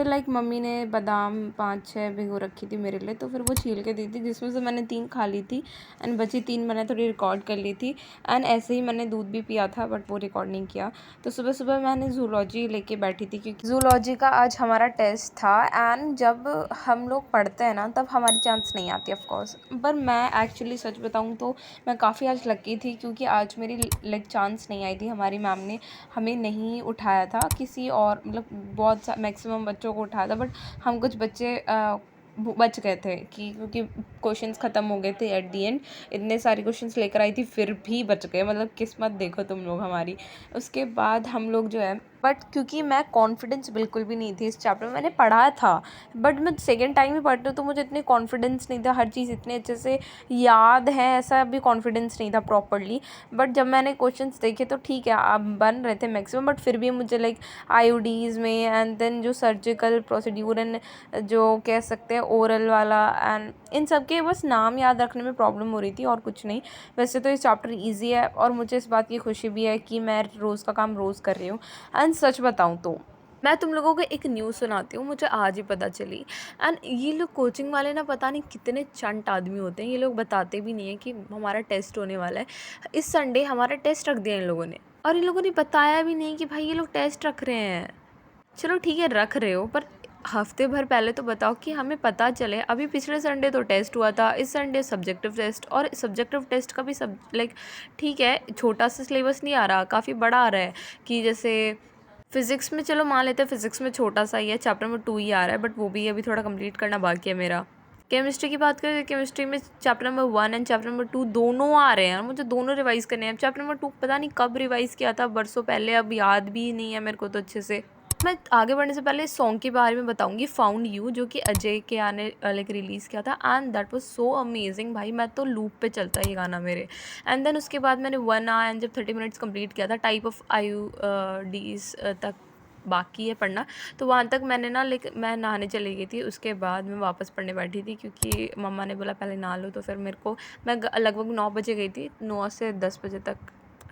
फिर like mummy ने बादाम 5-6 भिगो रखी थी मेरे लिए, तो फिर वो छील के दी थी, जिसमें से मैंने 3 खा ली थी एंड बची 3 मैंने थोड़ी रिकॉर्ड कर ली थी। एंड ऐसे ही मैंने दूध भी पिया था बट वो रिकॉर्ड नहीं किया। तो सुबह सुबह मैंने ज़ूलॉजी लेके बैठी थी क्योंकि ज़ूलॉजी का आज हमारा टेस्ट था। एंड जब हम लोग पढ़ते हैं ना तब हमारी चांस नहीं आती ऑफ कोर्स, पर मैं एक्चुअली सच बताऊँ तो मैं काफ़ी आज लकी थी क्योंकि आज मेरी लाइक चांस नहीं आई थी। हमारी मैम ने हमें नहीं उठाया था, किसी और मतलब बहुत मैक्सिमम बच्चों को उठाया था, बट हम कुछ बच्चे बच गए थे कि क्योंकि क्वेश्चंस ख़त्म हो गए थे एट दी एंड। इतने सारे क्वेश्चंस लेकर आई थी फिर भी बच गए, मतलब किस्मत देखो तुम लोग हमारी। उसके बाद हम लोग जो है, बट क्योंकि मैं कॉन्फिडेंस बिल्कुल भी नहीं थी इस चैप्टर में, मैंने पढ़ा था बट मैं सेकेंड टाइम ही पढ़ती हूँ तो मुझे इतनी कॉन्फिडेंस नहीं था, हर चीज़ इतने अच्छे से याद है ऐसा भी कॉन्फिडेंस नहीं था प्रॉपरली। बट जब मैंने क्वेश्चंस देखे तो ठीक है, अब बन रहे थे मैक्सिमम, बट फिर भी मुझे लाइक आईओडीज़ में एंड देन जो सर्जिकल प्रोसीड्यूर एंड जो कह सकते हैं ओरल वाला एंड इन सब के बस नाम याद रखने में प्रॉब्लम हो रही थी और कुछ नहीं। वैसे तो ये चैप्टर ईजी है और मुझे इस बात की खुशी भी है कि मैं रोज़ का काम रोज़ कर रही हूँ। एंड सच बताऊँ तो मैं तुम लोगों को एक न्यूज़ सुनाती हूँ, मुझे आज ही पता चली। एंड ये लोग कोचिंग वाले ना पता नहीं कितने चंट आदमी होते हैं, ये लोग बताते भी नहीं है कि हमारा टेस्ट होने वाला है। इस संडे हमारा टेस्ट रख दिया इन लोगों ने, और इन लोगों ने बताया भी नहीं कि भाई ये लोग टेस्ट रख रहे हैं। चलो ठीक है रख रहे हो, पर हफ्ते भर पहले तो बताओ कि हमें पता चले। अभी पिछले संडे तो टेस्ट हुआ था, इस संडे सब्जेक्टिव टेस्ट, और सब्जेक्टिव टेस्ट का भी सब लाइक ठीक है छोटा सा सिलेबस नहीं आ रहा, काफ़ी बड़ा आ रहा है। कि जैसे फिज़िक्स में चलो मान लेते हैं फिज़िक्स में छोटा सा ही है, चैप्टर नंबर 2 ही आ रहा है, बट वो भी अभी थोड़ा कंप्लीट करना बाकी है मेरा। केमिस्ट्री की बात करें तो केमिस्ट्री में chapter number 1 and chapter number 2 दोनों आ रहे हैं, मुझे दोनों रिवाइज़ करने हैं। चैप्टर नंबर 2 पता नहीं कब रिवाइज़ किया था, बरसों पहले, अब याद भी नहीं है मेरे को तो अच्छे से। मैं आगे बढ़ने से पहले सॉन्ग के बारे में बताऊंगी, फाउंड यू, जो कि अजय के आने लाइक रिलीज़ किया था and that was so amazing. भाई मैं तो लूप पे चलता है ये गाना मेरे। एंड देन उसके बाद मैंने 1 आवर एंड जब 30 मिनट्स कंप्लीट किया था, टाइप ऑफ आयु डीज तक बाकी है पढ़ना, तो वहाँ तक मैंने ना लाइक मैं नहाने चली गई थी। उसके बाद मैं वापस पढ़ने बैठी थी क्योंकि मम्मा ने बोला पहले नहा लो, तो फिर मेरे को मैं लगभग 9 बजे गई थी, 9 से 10 बजे तक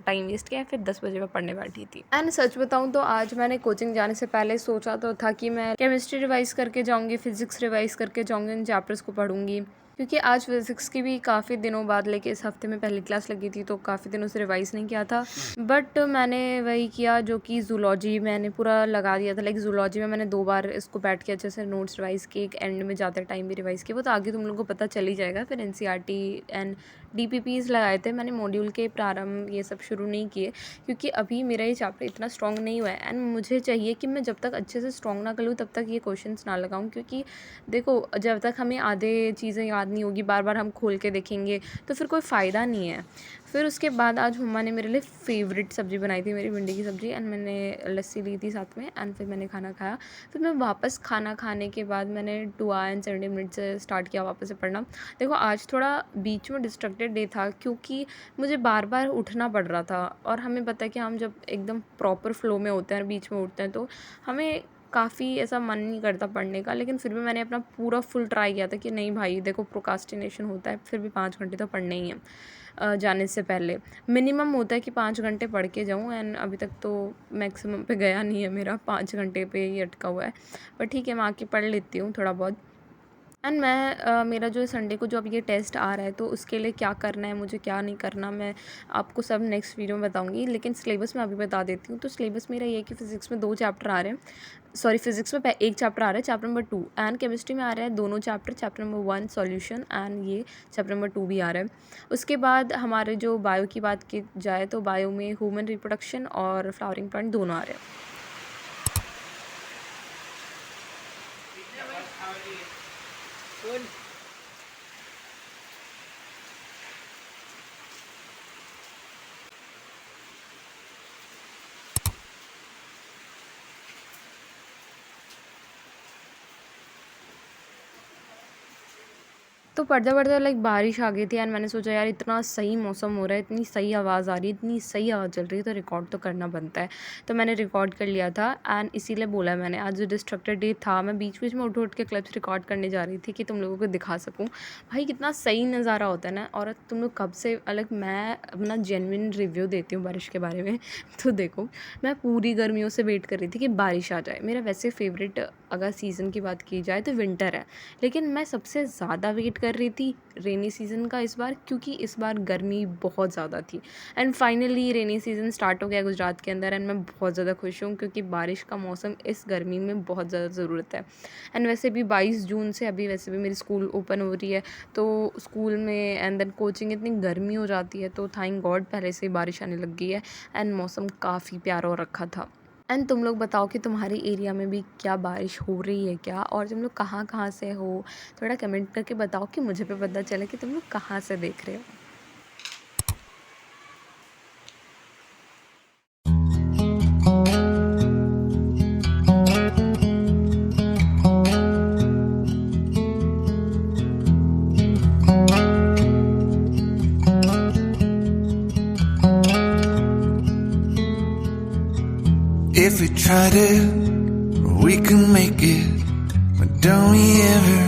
टाइम वेस्ट किया, फिर 10 बजे मैं पढ़ने बैठी थी। एंड सच बताऊँ तो आज मैंने कोचिंग जाने से पहले सोचा तो था कि मैं केमिस्ट्री रिवाइज़ करके जाऊँगी, फिज़िक्स रिवाइज़ करके जाऊँगी, इन चैप्टर्स को पढ़ूँगी, क्योंकि आज फिज़िक्स की भी काफ़ी दिनों बाद लेके इस हफ्ते में पहली क्लास लगी थी तो काफ़ी दिनों से रिवाइज़ नहीं किया था। बट मैंने वही किया जो कि ज़ूलॉजी मैंने पूरा लगा दिया था। लाइक ज़ूलॉजी में मैंने 2 बार इसको बैठ के अच्छे से नोट्स रिवाइज़ किए, एक एंड में जाते टाइम भी रिवाइज़ किया, वो तो आगे तुम लोगों को पता चल ही जाएगा। फिर एनसीईआरटी एंड डीपीपीज़ लगाए थे मैंने, मॉड्यूल के प्रारंभ ये सब शुरू नहीं किए क्योंकि अभी मेरा ये चैप्टर इतना स्ट्रॉन्ग नहीं हुआ है एंड मुझे चाहिए कि मैं जब तक अच्छे से स्ट्रॉन्ग ना कर लूँ तब तक ये क्वेश्चंस ना लगाऊँ, क्योंकि देखो जब तक हमें आधे चीज़ें याद नहीं होगी, बार बार हम खोल के देखेंगे तो फिर कोई फ़ायदा नहीं है। फिर उसके बाद आज मम्मा ने मेरे लिए फ़ेवरेट सब्ज़ी बनाई थी, मेरी भिंडी की सब्ज़ी, एंड मैंने लस्सी ली थी साथ में एंड फिर मैंने खाना खाया। फिर मैं वापस खाना खाने के बाद मैंने 2 आवर एंड 70 मिनट से स्टार्ट किया वापस से पढ़ना। देखो आज थोड़ा बीच में डिस्ट्रैक्टेड डे था क्योंकि मुझे बार बार उठना पड़ रहा था, और हमें पता है कि हम जब एकदम प्रॉपर फ्लो में होते हैं और बीच में उठते हैं तो हमें काफ़ी ऐसा मन नहीं करता पढ़ने का। लेकिन फिर भी मैंने अपना पूरा फुल ट्राई किया था कि नहीं भाई देखो प्रोक्रास्टिनेशन होता है, फिर भी 5 घंटे तो पढ़ने ही हैं। जाने से पहले मिनिमम होता है कि 5 घंटे पढ़ के जाऊँ, एंड अभी तक तो मैक्सिमम पे गया नहीं है मेरा, 5 घंटे पे ही अटका हुआ है। पर ठीक है मैं आके पढ़ लेती हूँ थोड़ा बहुत। एंड मैं मेरा जो संडे को जो अब ये टेस्ट आ रहा है तो उसके लिए क्या करना है, मुझे क्या नहीं करना, मैं आपको सब नेक्स्ट वीडियो में बताऊंगी। लेकिन सिलेबस मैं अभी बता देती हूँ। तो सिलेबस मेरा ये है कि फ़िज़िक्स में 2 चैप्टर आ रहे हैं, सॉरी फिज़िक्स में एक चैप्टर आ रहा है, चैप्टर नंबर 2, एंड केमिस्ट्री में आ रहा है दोनों chapter, chapter number 1 solution and ये चैप्टर नंबर 2 भी आ रहा है। उसके बाद हमारे जो बायो की बात की जाए तो बायो में ह्यूमन रिप्रोडक्शन और फ्लावरिंग प्लांट दोनों आ रहे हैं। तो पढ़ते-पढ़ते लाइक बारिश आ गई थी एंड मैंने सोचा यार इतना सही मौसम हो रहा है, इतनी सही आवाज़ आ रही है, इतनी सही हवा चल रही है, तो रिकॉर्ड तो करना बनता है। तो मैंने रिकॉर्ड कर लिया था एंड इसीलिए बोला मैंने आज जो डिस्ट्रक्टेड डे था, मैं बीच-बीच में उठ-उठ के क्लिप्स रिकॉर्ड करने जा रही थी कि तुम लोगों को दिखा सकूँ। भाई कितना सही नज़ारा होता है ना। और तुम लोग कब से अलग मैं अपना जेन्युइन रिव्यू देती हूँ बारिश के बारे में। तो देखो, मैं पूरी गर्मियों से वेट कर रही थी कि बारिश आ जाए। मेरा वैसे फ़ेवरेट अगर सीज़न की बात की जाए तो विंटर है। लेकिन मैं सबसे ज़्यादा वेट कर रही थी रेनी सीज़न का इस बार, क्योंकि इस बार गर्मी बहुत ज़्यादा थी and finally rainy season start हो गया गुजरात के अंदर एंड मैं बहुत ज़्यादा खुश हूँ क्योंकि बारिश का मौसम इस गर्मी में बहुत ज़्यादा ज़रूरत है। एंड वैसे भी 22 जून से अभी वैसे भी मेरी स्कूल ओपन हो रही है, तो स्कूल में एंड देन कोचिंग इतनी गर्मी हो जाती है, तो थैंक गॉड पहले से ही बारिश आने लग गई है एंड मौसम काफ़ी प्यारा हो रखा था। एंड तुम लोग बताओ कि तुम्हारे एरिया में भी क्या बारिश हो रही है क्या, और तुम लोग कहाँ-कहाँ से हो? थोड़ा कमेंट करके बताओ कि मुझे भी पता चले कि तुम लोग कहाँ से देख रहे हो। If we try to, we can make it. But don't we ever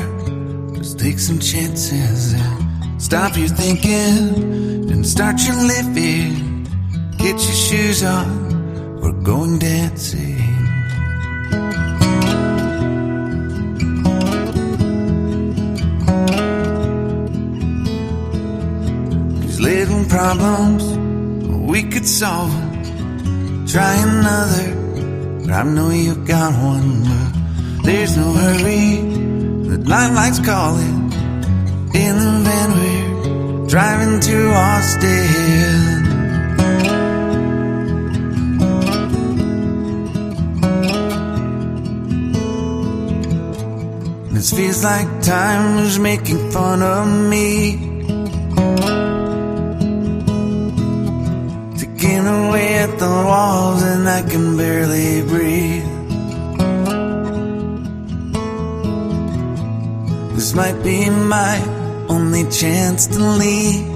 just take some chances and stop your thinking and start your living. Get your shoes on, we're going dancing. These little problems, we could solve them. Try another, but I know you got one. But there's no hurry, the light's calling. In the van we're driving to Austin. This feels like time is making fun of me. Taking away at the walls and I can barely breathe. This might be my only chance to leave.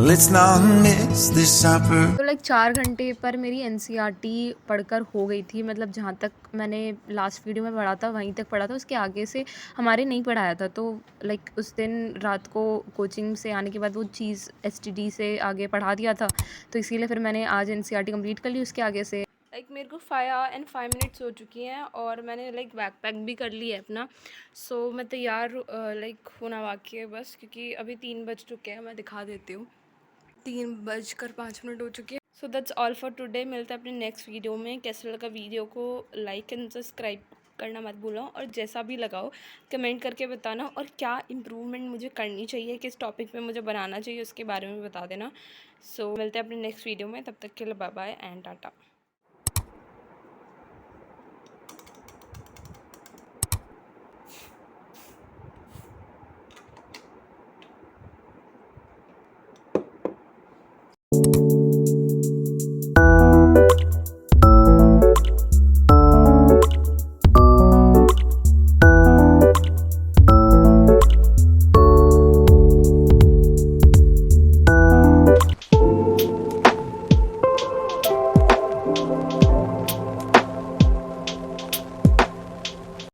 Let's not miss this opportunity. तो like 4 घंटे पर मेरी NCERT पढ़कर हो गई थी, मतलब जहाँ तक मैंने लास्ट वीडियो में पढ़ा था वहीं तक पढ़ा था, उसके आगे से हमारे नहीं पढ़ाया था। तो लाइक उस दिन रात को कोचिंग से आने के बाद वो चीज़ एसटीडी से आगे पढ़ा दिया था, तो इसीलिए फिर मैंने आज एनसीईआरटी कंप्लीट कर ली उसके आगे से। लाइक मेरे को 5 मिनट्स हो चुकी हैं और मैंने लाइक बैकपैक भी कर लिया है अपना। सो मैं तैयार लाइक होना बाकी है बस, क्योंकि अभी 3 बज चुके हैं। मैं दिखा देती हूँ, 3:05 हो चुके हैं। So that's all for today. मिलते हैं अपने नेक्स्ट वीडियो में। कैसा लगा वीडियो को लाइक एंड सब्सक्राइब करना मत भूलो, और जैसा भी लगाओ कमेंट करके बताना, और क्या इम्प्रूवमेंट मुझे करनी चाहिए, किस टॉपिक पे मुझे बनाना चाहिए उसके बारे में बता देना। सो मिलते हैं अपने नेक्स्ट वीडियो में, तब तक के लिए बाय बाय एंड टाटा।